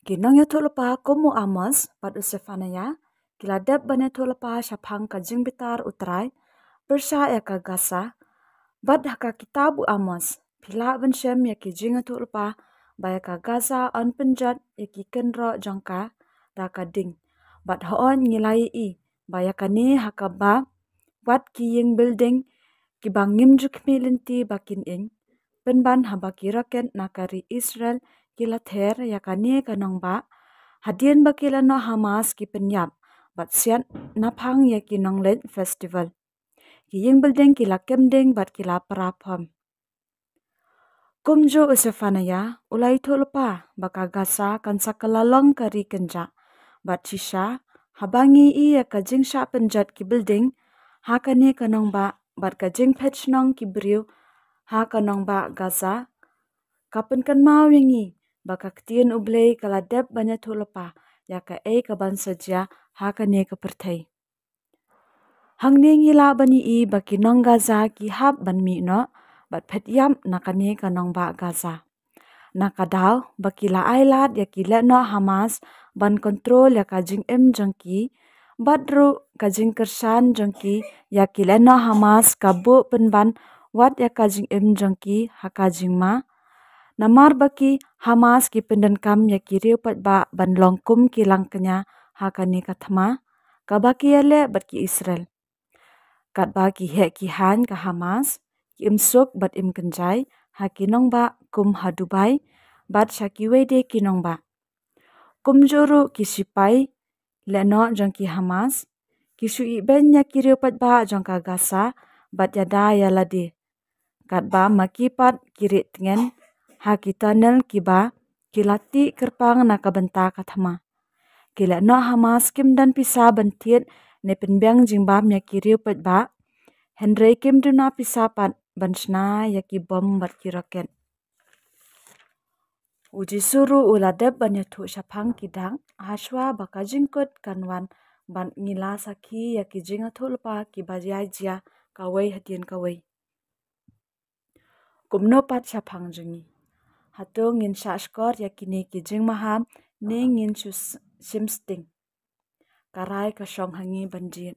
Ginong ya lepa kumu Amos pat Usefanaya, kiladep bane lepa syapang kajing bitar utrai, bersya ya ka Gaza, bad haka kitabu Amos, pila benshem ya ki jing lepa, baya ka Gaza on penjat ya ki kenro jongka, raka ding, bad hoon ngilai i, baya kani haka ba, wat ki ying building, ki bangim juk milinti bakin ing, penban habaki roket nakari Israel kila ther ya kani kanong ba, hadien bakila no Hamas ki penyap, bat siat naphang ya ki nong let festival. Ki ying building kila kemding bat kila parapom. Kumju Usefanaya ulai lepa baka Gaza kan sakalalong kari kenja, bat shisha habangi iya kajing sya penjat ki building, hakani kanong ba bat kajing pech nong ki beriu, ha kanong ba Gaza, kapan kan mau yangi, baka ketien ublei kaladep banyak lepa, ya ka kaban saja hakane kepertai. Hang ni ngila bani i baki nong Gaza ki hap ban mi no, bat pet yam nakane kanong ba Gaza. Nakadaw baki la ailat ya ki le no Hamas ban kontrol ya kajing jongki, bat ru kajing kersan jongki ya ki le no Hamas kabu penban wat ya kajing jongki hakajing ma. Namar baki Hamas ki pendenkam ya ki riu pat ba ban longkum ki langkenya hakani kathma, kabaki ya le bat ki Israel. Kat ba ki he ki han ka Hamas, ki imsuk bat kenjai, haki nong ba kum hadubai, bat syaki wede ki nong ba. Kum juru ki sipai, le no jong ki Hamas, ki sui ben ya ki riu pat ba jong ka Gaza, bat yada ya ladi. Kat ba makipat kiri tengen, haki tunnel ki ba, ki lati kerpang na kabenta kathama. Ki le no Hamas kim dan pisa bantiet ne penbyang jingbam ya ki riu pat ba, Henry kim duna pisa pat bansna ya ki bom bat ki roket. Uji suru uladep banyak tu syapang kidang, haswa baka jingkut kanwan ban ngila saki ya ki jinga tu lepa ki bajai jia kawai hadien kawai. Kumno pat syapang jengi. Hatu ngin sya skor ya kini ki jing maham ne ngin simsting. Karai kasyong hangi banjit.